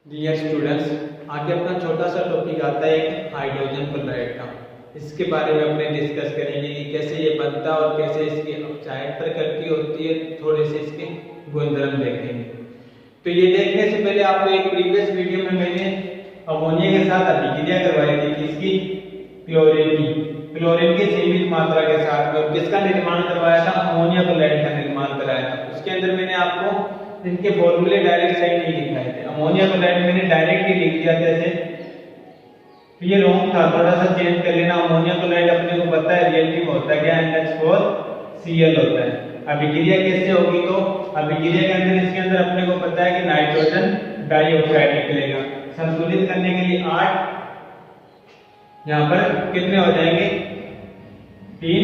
Dear students, आगे अपना छोटा सा टॉपिक आता है एक हाइड्रोजन क्लोराइड का। इसके बारे में अपने डिस्कस करेंगे कि कैसे ये बनता है और कैसे इसकी अपचायक प्रकृति होती है। थोड़े से इसके गुणधर्म देखेंगे। तो ये देखने से पहले आपको एक प्रीवियस वीडियो में मैंने अमोनिया के साथ अभिक्रिया करवाई थी किसकी, क्लोरीन की सीमित मात्रा के साथ में। किसका निर्माण करवाया था, अमोनिया क्लोराइड का निर्माण कराया था। उसके अंदर मैंने आपको इनके फॉर्मूले डायरेक्ट सही नहीं लिखाए थे। अमोनिया क्लोराइड मैंने डायरेक्ट ही लिख दिया था ऐसे, ये रॉन्ग था, थोड़ा सा चेंज कर लेना। अमोनिया क्लोराइड अपने को पता है रिएक्टिव में होता है क्या, NH4Cl होता है। अभिक्रिया कैसे होगी, तो अभिक्रिया के अंदर इसके अंदर अपने को पता है कि नाइट्रोजन डाइऑक्साइड निकलेगा। संतुलित करने के लिए 8, यहाँ पर कितने हो जाएंगे 3,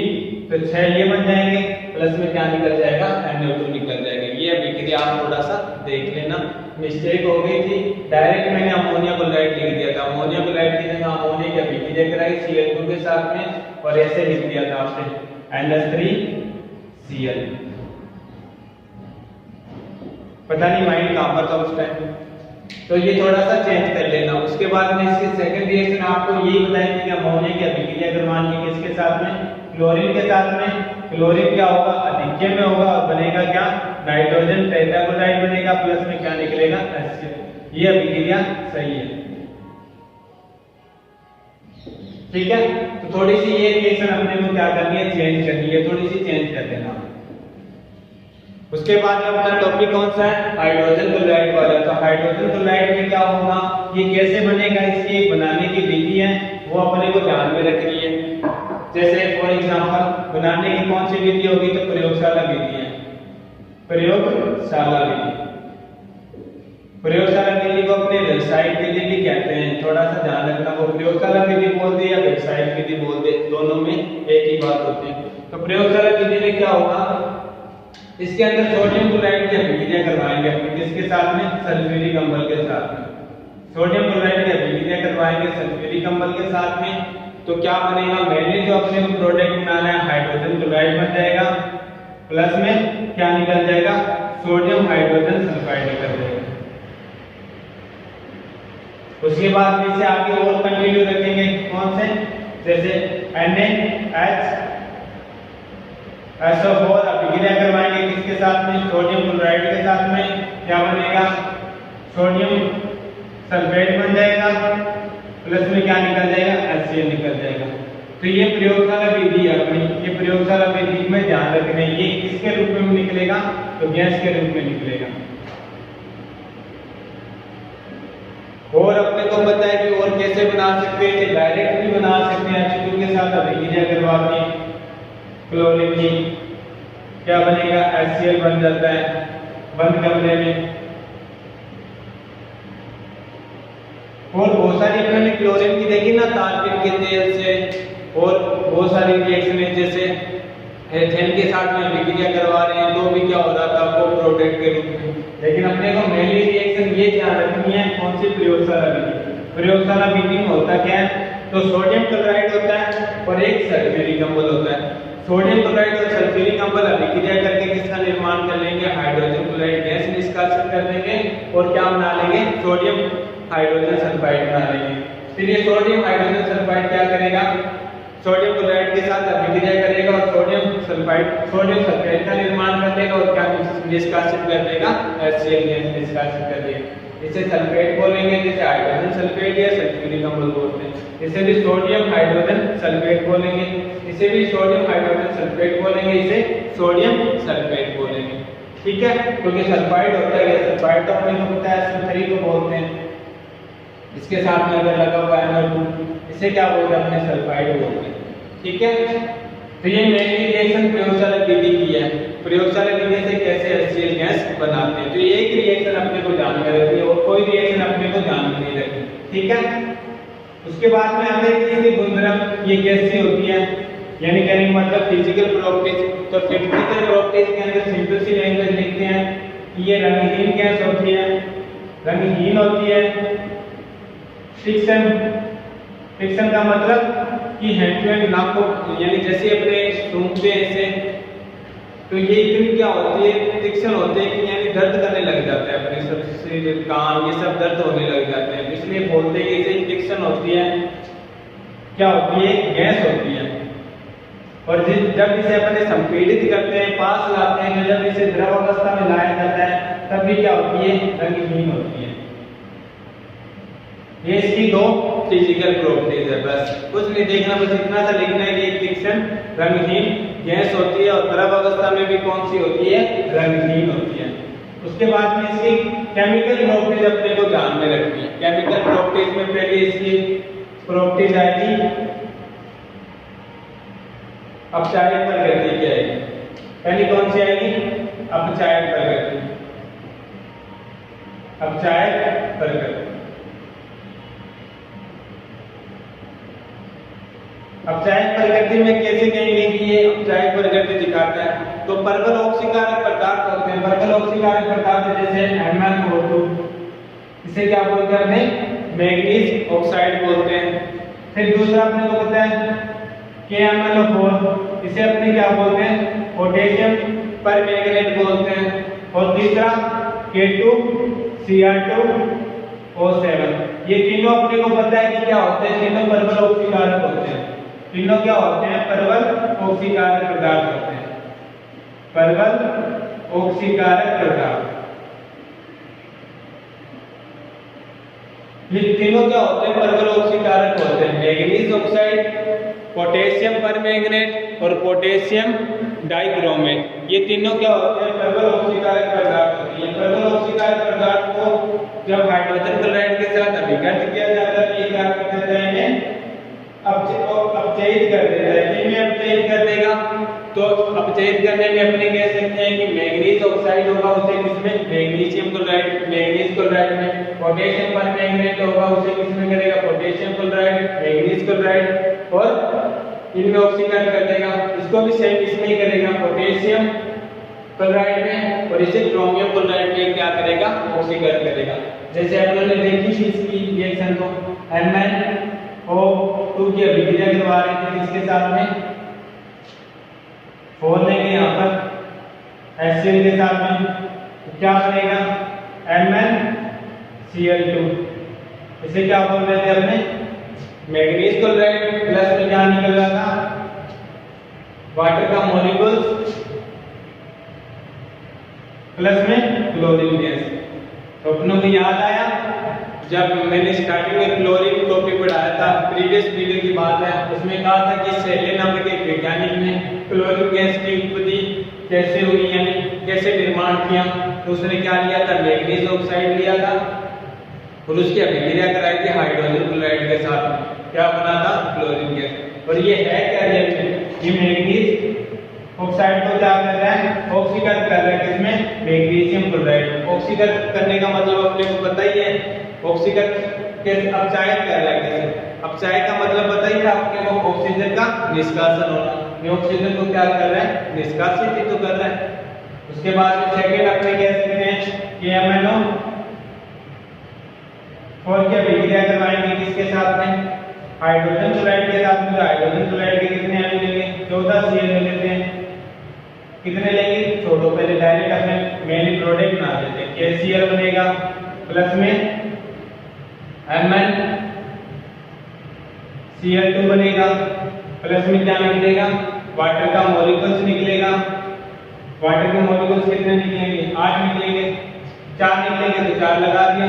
तो 6 ये बन जाएंगे, प्लस में क्या निकल जाएगा, NO2 निकल जाएगा। ये अभिक्रिया आप थोड़ा सा देख लेना, मिस्टेक हो गई थी। डायरेक्ट मैंने अमोनिया क्लोराइड लिख दिया था। अमोनिया क्लोराइड की जगह अमोनिया की अभिक्रिया कराई Cl2 के साथ में और ऐसे लिख दिया था आपने NH3Cl। पता नहीं माइंड कहां पर था उस टाइम, तो ये थोड़ा सा चेंज कर लेना। उसके बाद में इसके सेकंड रिएक्शन आपको यही बताएंगे कि अमोनिया की अभिक्रिया करवानी है किसके साथ में, क्लोरीन के साथ में। क्लोरीन क्या होगा, अधिक्य में होगा और बनेगा क्या, नाइट्रोजन टेट्राक्लोराइड बनेगा, प्लस में क्या निकलेगा, HCl। ये अभिक्रिया सही है, ठीक है। तो थोड़ी सी ये रिएक्शन अपने को क्या करनी है, चेंज करनी है, थोड़ी सी चेंज कर देना। उसके बाद में अपना टॉपिक कौन सा है, हाइड्रोजन क्लोराइड वाला। तो हाइड्रोजन क्लोराइड में क्या होगा, ये कैसे बनेगा, इसकी बनाने की विधि है वो अपने को ध्यान में रखनी है। जैसे फॉर एग्जांपल बनाने की कौन सी विधि होगी, तो प्रयोगशाला विधि है, प्रयोगशाला विधि। प्रयोगशाला विधि को अपने व्यावसायिक विधि भी कहते हैं, थोड़ा सा ध्यान रखना। वो प्रयोगशाला विधि बोल दे या व्यावसायिक विधि बोल दे, दोनों में एक ही बात होती है। तो प्रयोगशाला विधि में क्या होगा, इसके अंदर सोडियम क्लोराइड की अभिक्रिया करवाएंगे अपने किसके साथ में, सल्फ्यूरिक अम्ल के साथ में। सोडियम क्लोराइड की अभिक्रिया करवाएंगे सल्फ्यूरिक अम्ल के साथ में। तो क्या बनेगा, मेनली जो अपने को प्रोडक्ट बनाना है हाइड्रोजन क्लोराइड बन जाएगा, प्लस में क्या निकल जाएगा, सोडियम हाइड्रोजन सल्फाइड निकल जाएगा। उसके बाद में से आगे और कंटिन्यू रखेंगे कौन से, जैसे NaHSO4 अभिक्रिया करवाएंगे किसके साथ में, सोडियम क्लोराइड के साथ में। क्या बनेगा, सोडियम सल्फेट बन जाएगा, प्लस में क्या निकल जाएगा, HCl निकल जाएगा। तो ये प्रयोगशाला विधि है अपनी, ये प्रयोगशाला विधि में ध्यान रखना है। ये किसके रूप में निकलेगा, तो गैस के रूप में निकलेगा। और अपने को पता है कि और कैसे बना सकते हैं, डायरेक्ट भी बना सकते हैं H2 के साथ अभिक्रिया करवा के क्लोरीन की, क्या बनेगा, HCl बन जाता है बंद कमरे में। और बहुत सारी अपने क्लोरीन की देखी ना, तारपीन के तेल से, और बहुत सारी रिएक्शन है जैसे एथेन के साथ में अभिक्रिया करवा रहे हैं, तो भी क्या हो रहा था, वो प्रोडक्ट के रूप में। लेकिन अपने को मेनली रिएक्शन ये ध्यान रखनी है, कौन सी, प्रयोगशाला विधि। प्रयोगशाला विधि में होता क्या है, तो सोडियम क्लोराइड होता है और एक सल्फ्यूरिक अम्ल होता है। सोडियम क्लोराइड और सल्फ्यूरिक अम्ल अभिक्रिया करके किसका निर्माण कर लेंगे, हाइड्रोजन क्लोराइड गैस निष्कासित कर देंगे और क्या बना लेंगे, सोडियम हाइड्रोजन सल्फाइड बना लेंगे। फिर ये सोडियम हाइड्रोजन सल्फाइड क्या करेगा, सोडियम क्लोराइड के साथ अभिक्रिया करेगा और सोडियम सल्फेट का निर्माण कर देगा और क्या निष्कासित कर देगा, HCl गैस निष्कासित कर देगा। इसे सल्फेट बोलेंगे, जैसे हाइड्रोजन सल्फेट या सल्फ्यूरिक अम्ल बोलते हैं। इसे भी सोडियम हाइड्रोजन सल्फेट बोलेंगे, इसे भी सोडियम हाइड्रोजन सल्फेट बोलेंगे, इसे सोडियम सल्फेट बोलेंगे, ठीक है। क्योंकि सल्फाइड होता है, सल्फाइड तो अपने को पता है SO3 को बोलते हैं। इसके साथ में अगर लगा हुआ है NO2, इसे क्या बोलते हैं, अपने सल्फाइड बोलते हैं, ठीक है। तो ये मेनली रिएक्शन प्रयोगशाला विधि की है, प्रयोगशाला विधि से कैसे HCl गैस बनाते हैं। तो ये एक रिएक्शन अपने को ध्यान में रखनी है और कोई रिएक्शन अपने को ध्यान में नहीं रखनी, ठीक है। उसके बाद में आते हैं इसके गुणधर्म, ये कैसी होती है, यानी कहने का मतलब फिजिकल प्रॉपर्टीज। तो फिजिकल प्रॉपर्टीज के अंदर सिंपल सी लैंग्वेज लिखते हैं कि ये रंगहीन गैस होती है, रंगहीन होती है। फिक्शन का मतलब कि हैंड टू हैंड नाक को, यानी जैसे अपने सूंघते हैं ऐसे, तो ये इतनी क्या होती है, फिक्शन होते हैं कि यानी दर्द करने लग जाता है, अपने सब शरीर कान ये सब दर्द होने लग जाते हैं। इसलिए बोलते हैं कि इसे इन्फेक्शन होती है, क्या होती है, गैस होती है। और जब इसे अपने संपीड़ित करते हैं, पास लाते हैं, तो जब इसे द्रव अवस्था में लाया जाता है तब भी क्या होती है, रंगहीन होती है। ये इसकी दो फिजिकल प्रॉपर्टीज है, बस कुछ नहीं देखना, बस इतना सा लिखना है कि इन्फेक्शन रंगहीन गैस होती है और द्रव अवस्था में भी कौन सी होती है, रंगहीन होती है। उसके बाद में इसकी केमिकल प्रॉपर्टीज अपने को ध्यान में रखनी है। केमिकल प्रॉपर्टीज में पहले इसकी प्रॉपर्टीज आएगी अपचायक प्रकृति की आएगी। पहली कौन सी आएगी, अपचायक प्रकृति। अपचायक प्रकृति, अपचायक प्रकृति में कैसे कहेंगे कि ये अपचायक प्रकृति दिखाता है, तो प्रबल ऑक्सीकारक पदार्थ होते हैं। प्रबल ऑक्सीकारक पदार्थ जैसे MnO2, इसे क्या बोलते हैं, अपने मैग्नीज ऑक्साइड बोलते हैं। फिर दूसरा अपने को पता है KMnO4, इसे अपने क्या बोलते हैं, पोटेशियम परमैंगनेट बोलते हैं। और तीसरा K2Cr2O7, ये तीनों अपने को पता है कि क्या होते हैं, तीनों प्रबल ऑक्सीकारक होते हैं। तीनों क्या होते हैं, प्रबल ऑक्सीकारक पदार्थ होते हैं, प्रबल ऑक्सीकारक पदार्थ। ये तीनों क्या होते हैं, प्रबल ऑक्सीकारक होते हैं। मैग्नीज ऑक्साइड, पोटेशियम परमैंगनेट और पोटेशियम डाइक्रोमेट, ये तीनों क्या होते हैं, प्रबल ऑक्सीकारक पदार्थ होते हैं। प्रबल ऑक्सीकारक पदार्थ को जब हाइड्रोजन क्लोराइड के साथ अभिकर्षित किया जाता है तो ये क्या कर देता है, अपचयित कर देता है। किसमें अपचयित कर देगा, तो अपचयित करने में अपने कह सकते हैं कि मैग्नीज ऑक्साइड होगा उसे किसमें, मैग्नीशियम क्लोराइड, मैग्नीज क्लोराइड में। पोटेशियम परमैंगनेट होगा उसे किसमें करेगा, पोटेशियम क्लोराइड, मैग्नीज क्लोराइड, और इनमें ऑक्सीकरण कर देगा। इसको भी सेम इसमें ही करेगा, पोटेशियम क्लोराइड में, और इसे क्रोमियम क्लोराइड में क्या करेगा, ऑक्सीकरण करेगा। जैसे हम लोगों ने देखी थी इसकी रिएक्शन को, MnO2 की अभिक्रिया करवा रहे थे इसके साथ में, फोर लेंगे यहाँ पर HCl के साथ में, क्या बनेगा, MnCl2। इसे क्या बोल रहे थे अपने, मैग्नीज क्लोराइड प्लस में क्या निकल रहा था, वाटर का मॉलिक्यूल्स प्लस में क्लोरीन गैस। तो अपनों को याद आया जब मैंने स्टार्टिंग में क्लोरीन टॉपिक पढ़ाया था, प्रीवियस वीडियो की बात है, उसमें कहा था कि सेले नाम के वैज्ञानिक ने क्लोरीन गैस की उत्पत्ति कैसे हुई, यानी कैसे निर्माण किया। तो उसने क्या लिया था, मैग्नीज ऑक्साइड लिया था और उसकी अभिक्रिया कराई थी हाइड्रोजन क्लोराइड के साथ में, क्या बना था, क्लोरीन गैस। और ये है क्या रिएक्शन, ये मैग्नीज ऑक्साइड को क्या कर रहा है, ऑक्सीकरण कर रहा है, किसमें, मैग्नीशियम क्लोराइड। ऑक्सीकरण करने का मतलब अपने को पता ही है, ऑक्सीकरण कैसे, अपचायक कर रहा है कैसे, अपचायक का मतलब बताइए आपके को, ऑक्सीजन का निष्कासन होना। ये ऑक्सीजन को क्या कर रहा है, निष्कासित ही तो कर रहा है। उसके बाद सेकंड अपने कह सकते हैं KMnO4 की अभिक्रिया करवाएंगे किसके साथ में, हाइड्रोजन क्लोराइड के साथ में। हाइड्रोजन क्लोराइड के कितने अणु लेंगे, 14 Cl ले लेते हैं। कितने लेंगे, छोड़ो पहले डायरेक्ट अपने मेन प्रोडक्ट बना देते हैं। KCl बनेगा प्लस में MnCl2 बनेगा, प्लस में क्या निकलेगा, वाटर का मॉलिक्यूल्स निकलेगा। वाटर के मॉलिक्यूल्स कितने निकलेंगे, 8 निकलेंगे, 4 निकलेंगे तो 4 लगा दिया,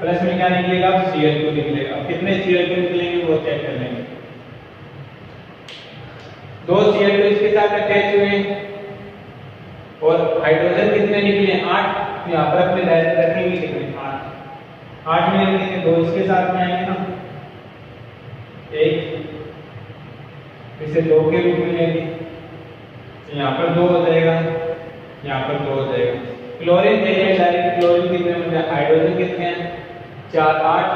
प्लस में क्या निकलेगा, Cl2 निकलेगा। कितने Cl2 निकलेंगे वो चेक कर लेंगे। 2 Cl2 इसके साथ अटैच हुए और हाइड्रोजन कितने निकले, 8। यहाँ पर अपने डायरेक्ट रखेंगे कितने, 8 में रखेंगे, 2 इसके साथ में आएंगे ना, 1 इसे 2 के रूप में लेंगे, यहाँ पर 2 हो जाएगा, यहाँ पर 2 हो जाएगा। क्लोरीन देखें डायरेक्ट, क्लोरीन कितने बन जाए, हाइड्रोजन कितने हैं, 4 8,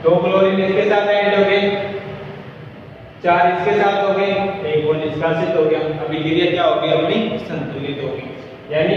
2 क्लोरीन इसके साथ ऐड हो गए, 4 इसके साथ हो गए, 1 वो निष्कासित हो गया। अभिक्रिया क्या हो गई, अपनी संतुलित हो गई। यानी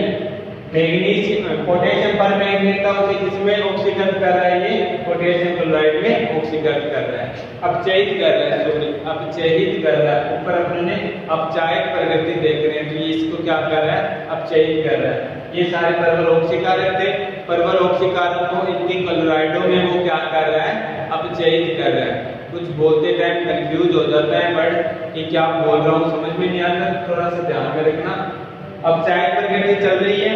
मैग्नीशियम पोटेशियम पर मैग्नेट था उसे किसमें ऑक्सीकरण कर रहा है, ये पोटेशियम क्लोराइड में ऑक्सीकरण कर रहा है, अपचयित कर रहा है, सॉरी अपचयित कर रहा है। ऊपर अपने अपचायक प्रकृति देख रहे हैं तो ये इसको क्या कर रहा है, अपचयित कर रहा है। ये सारे परवल ऑक्सीकारक थे, परवल ऑक्सीकारक को इनके क्लोराइडों में वो क्या कर रहा है, अपचयित कर रहा है। कुछ बोलते टाइम कंफ्यूज हो जाता है बट ये क्या बोल रहा हूँ समझ में नहीं आता, थोड़ा सा ध्यान में रखना। अपचायक प्रकृति चल रही है,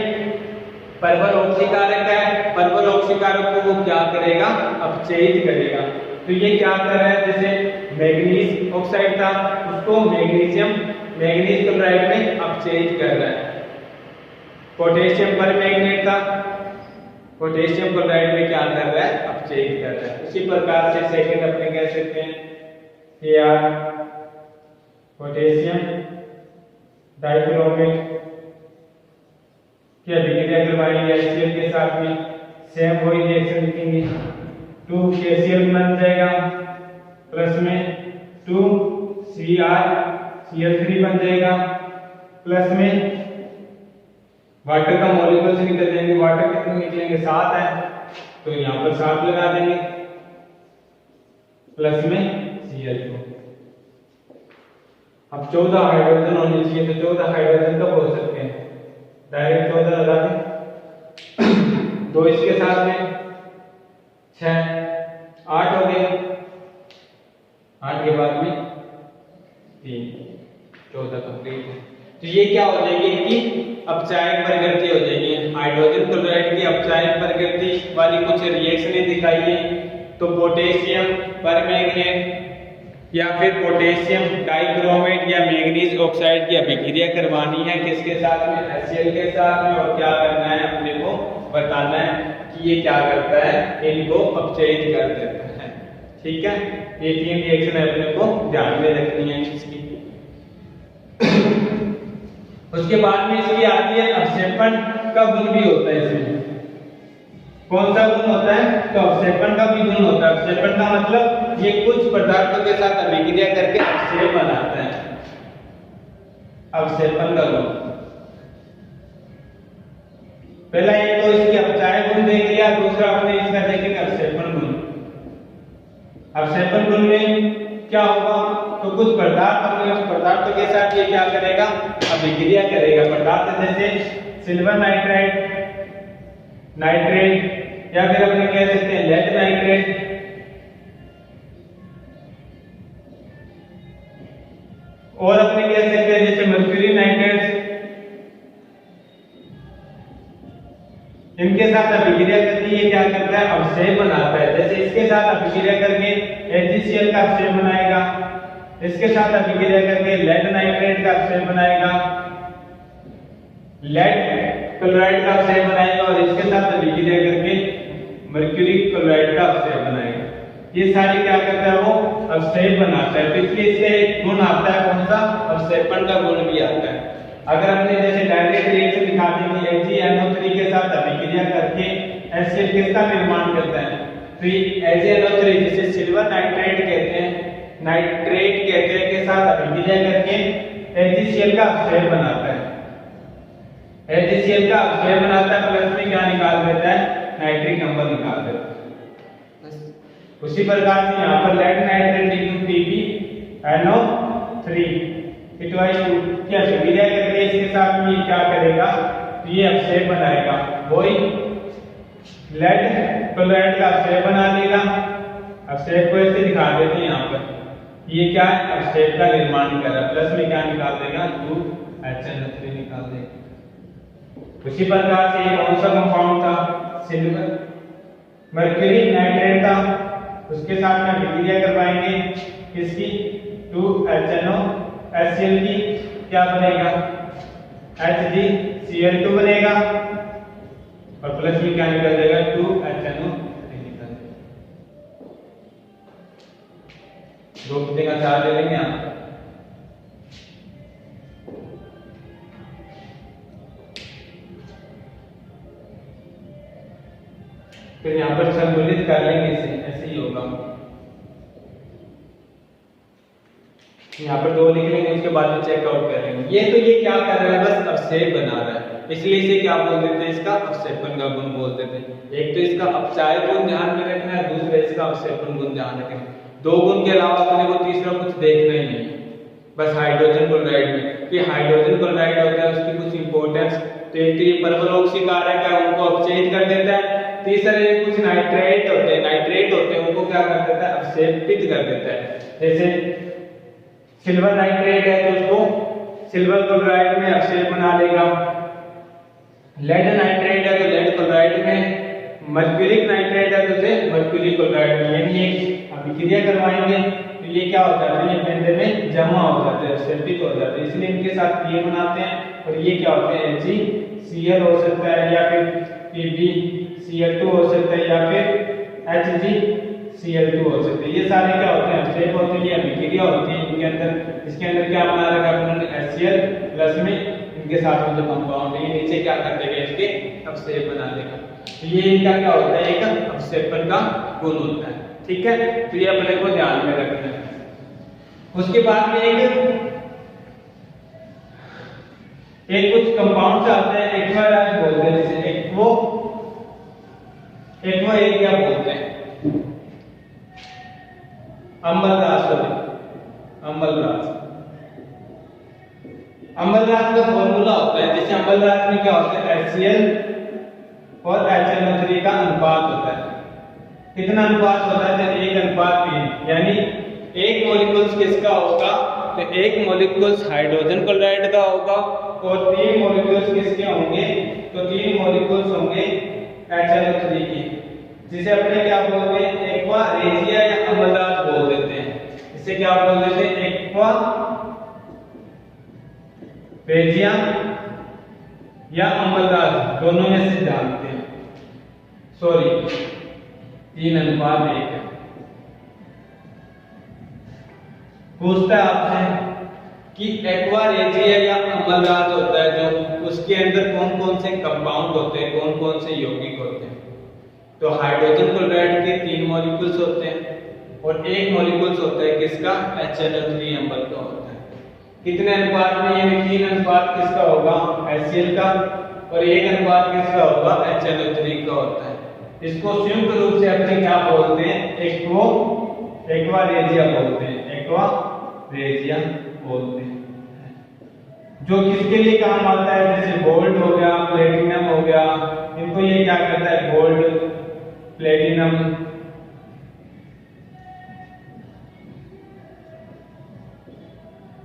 परवल ऑक्सीकारक है, परवल ऑक्सीकारक को वो क्या करेगा, अपचयित करेगा। तो ये क्या कर रहा है, जैसे मैग्नीज ऑक्साइड था उसको मैग्नीज क्लोराइड में अपचयित कर रहा है। पोटेशियम पर मैग्नेट था, पोटेशियम क्लोराइड में क्या कर रहा है, अपचयित कर रहा है। उसी प्रकार से सेकंड अपने कह सकते हैं Ar पोटेशियम डाइक्रोमेट की अभिक्रिया करवाएंगे HCl के साथ में, सेम वही रिएक्शन लिखेंगे। 2 KCl बन जाएगा प्लस में 2 CrCl3 बन जाएगा प्लस में वाटर का मॉलिक्यूल से निकल जाएंगे, वाटर कितने निकलेंगे 7 है तो यहाँ पर 7 लगा देंगे प्लस में Cl को। अब 14 हाइड्रोजन होने चाहिए तो 14 हाइड्रोजन कब हो सकते हैं, डायरेक्ट 14 लगा दें। 2 इसके साथ में 6 8 हो गए, 8 के बाद में 3 14 कंप्लीट है। तो ये क्या हो जाएगी, इनकी अपचायक प्रकृति हो जाएगी। हाइड्रोजन क्लोराइड की अपचायक प्रकृति वाली कुछ रिएक्शनें दिखाई है तो पोटेशियम परमैंगनेट या फिर पोटेशियम डाइक्रोमेट या मैंगनीज ऑक्साइड की अभिक्रिया करवानी है किसके साथ में, HCl के साथ में, और क्या करना है अपने को बताना है कि ये क्या करता है, इनको अपचयित कर देता है। ठीक है, ये 3 रिएक्शन अपने को ध्यान में रखनी है इसकी। उसके बाद में इसकी आती है अवक्षेपण का गुण भी होता है इसमें। कौन सा गुण होता है, तो अवक्षेपण का भी गुण होता है। अवक्षेपण का मतलब ये कुछ पदार्थों के साथ अभिक्रिया करके अवक्षेप बनाता है, अवक्षेपण का गुण। पहला ये तो इसकी अपचायक गुण देख लिया, दूसरा अपने इसका देखेंगे अवक्षेपण गुण। अवक्षेपण गुण में क्या होगा, तो कुछ पदार्थ अपने उस पदार्थों के साथ ये क्या करेगा, अभिक्रिया करेगा। पदार्थ जैसे सिल्वर नाइट्राइड, नाइट्रेट या फिर अपने कह सकते हैं लेड नाइट्रेट, और अपने कह सकते हैं जैसे मर्क्यूरी नाइट्रेट, इनके साथ अभिक्रिया करके ये क्या करता है, अवक्षेप बनाता है। जैसे इसके साथ अभिक्रिया करके HCl का अवक्षेप बनाएगा, इसके साथ अभिक्रिया करके लेड नाइट्रेट का अवक्षेप बनाएगा, लेड क्लोराइड का अवक्षेप बनाएगा, और इसके साथ अभिक्रिया करके मर्क्यूरी क्लोराइड का अवक्षेप बनाएगा। ये सारे क्या करता है, वो अवक्षेप बनाता है। तो इसलिए इसका एक गुण आता है, कौन सा, अवक्षेपण का गुण भी आता है। अगर हमने जैसे डायरेक्ट रिएक्शन दिखा दी कि HgNO3 के साथ अभिक्रिया करके HCl किसका निर्माण करता है, तो ये HgNO3 जिसे सिल्वर नाइट्रेट कहते हैं, नाइट्रेट कहते हैं, के साथ अभिक्रिया करके HgCl का अवक्षेप बनाता है। HgCl का अवक्षेप बनाता है, प्लस में क्या निकाल देता है, नाइट्रिक अम्ल निकाल देता है। उसी प्रकार से यहाँ पर लेड नाइट्रेट PbNO3 H2 क्या अभिक्रिया करके इसके साथ में क्या करेगा, तो ये अवक्षेप बनाएगा, वही लेड क्लोराइड का अवक्षेप बना देगा। अवक्षेप को ऐसे दिखा देते हैं यहाँ पर, ये क्या है, अवक्षेप का निर्माण कर रहा है। प्लस में क्या निकाल देगा, 2HNO3 निकाल देगा। उसी प्रकार से ये कौन सा कंपाउंड था, सिल्वर मर्क्यूरी नाइट्रेट था, उसके साथ में अभिक्रिया करवाएंगे किसकी, 2HNO HCl की, क्या बनेगा, HgCl2 बनेगा, और प्लस में क्या निकल जाएगा, 2HNO3 निकल जाएगा। 2 पत्ते का 4 ले लेंगे आप। फिर यहाँ पर संतुलित कर लेंगे इसे, ऐसे ही होगा। यहाँ पर 2 लिख लेंगे, उसके बाद में चेकआउट कर लेंगे। ये तो ये क्या कर रहा है, बस अवक्षेप बना रहा है। इसलिए इसे क्या बोल देते हैं, इसका अवक्षेपण का गुण बोल देते हैं। एक तो इसका अपचाय गुण ध्यान में रखना है, दूसरा इसका अवक्षेपण गुण ध्यान रखना है। दो गुण के अलावा अपने को तीसरा कुछ देखना ही नहीं है। बस हाइड्रोजन क्लोराइड में कि हाइड्रोजन क्लोराइड होता है उसकी कुछ इंपॉर्टेंस, तो एक तो ये परवलौक्सी कारक है, उनको अपचयित कर देता है। तीसरे कुछ नाइट्रेट होते हैं उनको क्या कर देता है, अवक्षेपित कर देता है। जैसे सिल्वर नाइट्रेट है तो उसको सिल्वर क्लोराइड में अवक्षेप बना लेगा। लेड नाइट्रेट है तो लेड क्लोराइड में, मर्क्यूरिक नाइट्रेट है तो उसे मर्क्यूरी क्लोराइड में, यानी एक अभिक्रिया करवाएंगे तो ये क्या हो जाता है, ये पेंडे में जमा हो जाते हैं, अवक्षेपित हो जाते हैं, इसलिए इनके साथ पीए बनाते हैं। और ये क्या होते हैं, HgCl हो सकता है या फिर PbCl2 हो सकता है या फिर HgCl2 हो सकता है। ये सारे क्या होते हैं, अवक्षेप होते हैं, ये अभिक्रिया होती है इनके अंदर। इसके अंदर क्या बना रखा है अपने HCl प्लस में, इनके साथ में जो कंपाउंड है नीचे क्या कर देगा, इसके अवक्षेप बना देगा। तो ये इनका क्या होता है, एक अवक्षेपण का गुण होता है। ठीक है, तो ये अपने को ध्यान में रखना है। उसके बाद में एक कुछ कंपाउंड्स आते हैं, एक्वा बोलते हैं, जैसे एक्वा एक क्या बोलते हैं, अम्लराज का फॉर्मूला होता है। जैसे अम्लराज में क्या होता है, HCl और HNO3 का अनुपात होता है। कितना अनुपात होता है, जब 1:3, यानी एक मॉलिक्यूल्स किसका होगा, तो एक मॉलिक्यूल्स हाइड्रोजन क्लोराइड का होगा और 3 मॉलिक्यूल्स किसके होंगे, तो 3 मॉलिक्यूल्स होंगे HNO3 के, जिसे अपने क्या बोलते हैं, एक्वा रेजिया या अम्लराज बोल देते हैं। इसे क्या बोल देते हैं, एक्वा रेजिया या अम्लराज, दोनों में से जानते हैं। सॉरी, 3:1 है। पूछता है आपसे कि एक्वा रेजिया या अम्लराज होता है जो, उसके अंदर कौन कौन से कंपाउंड होते हैं, कौन कौन से यौगिक होते हैं। तो हाइड्रोजन क्लोराइड के 3 मॉलिक्यूल्स होते हैं और एक मॉलिक्यूल्स होता है किसका, HNO3 अम्ल का होता है। कितने अनुपात में, यानी 3:1 किसका होगा, HCl का, और 1:1 किसका होगा, HNO3 का होता है। इसको संयुक्त रूप से अपने क्या बोलते हैं, एक्वा रेजिया बोलते हैं, एक्वा रेजिया बोलते हैं। जो किसके लिए काम आता है, जैसे गोल्ड हो गया, प्लेटिनम हो गया, इनको ये क्या करता है, गोल्ड, प्लेटिनम,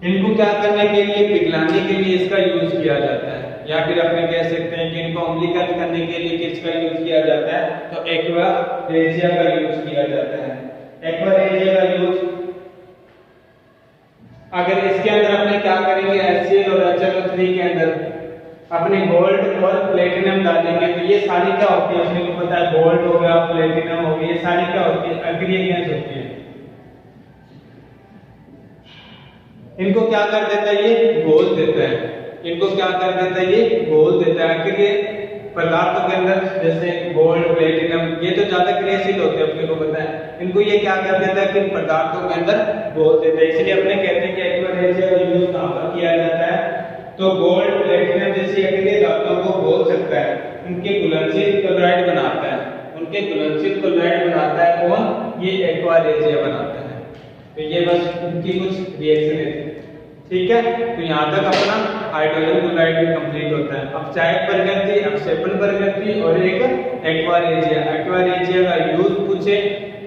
इनको क्या करने के लिए, पिघलाने के लिए इसका यूज किया जाता है। या फिर अपने कह सकते हैं कि इनको अम्लीकरण करने के लिए किसका यूज किया जाता है, तो एक्वा रेजिया का यूज किया जाता है। एक्वा रेजिया का यूज, अगर इसके अंदर अपने क्या करेंगे, HCl और HNO3 के अंदर अपने गोल्ड और प्लेटिनम डालेंगे तो ये सारी क्या होती है, अपने को पता है, गोल्ड हो गया, प्लेटिनम हो गया, ये सारी क्या होती है, एग्रीगेंट्स होती है। इनको क्या कर देता है, ये घोल देता है, इनको क्या कर देता है, ये घोल देता है। आखिर ये पदार्थों के अंदर, जैसे गोल्ड, प्लेटिनम, ये तो ज्यादा क्रियाशील होते हैं, अपने को पता है, इनको ये क्या कर देता है कि पदार्थों के अंदर घोल देता है। इसलिए अपने कहते हैं कि एक्वा रेजिया का यूज कहां पर किया जाता है, तो गोल्ड, प्लेटिनम जैसी अकेले धातुओं को घोल सकता है, उनके घुलनशील क्लोराइड बनाता है, उनके घुलनशील क्लोराइड बनाता है कौन, ये एक्वा रेजिया बनाता है। तो ये बस उनकी कुछ रिएक्शन है। ठीक है, तो यहाँ तक अपना हाइड्रोजन क्लोराइड भी कंप्लीट होता है। अपचायक प्रकृति, अवक्षेपण प्रकृति और एक एक्वा रेजिया। एक्वा रेजिया का यूज पूछे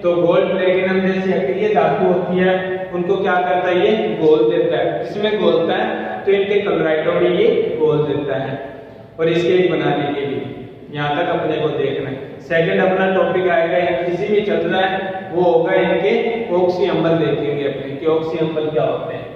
तो गोल्ड, प्लेटिनम जैसी अक्रिय धातु होती है, उनको क्या करता है, ये घोल देता है। इसमें घोलता है तो इनके क्लोराइडों में ये घोल देता है और इसके एक बनाने के लिए। यहाँ तक अपने को देखना है। सेकंड अपना टॉपिक आएगा, इसी में चल रहा है, वो होगा इनके ऑक्सी अम्ल देखेंगे अपने कि ऑक्सी अम्ल क्या होते हैं।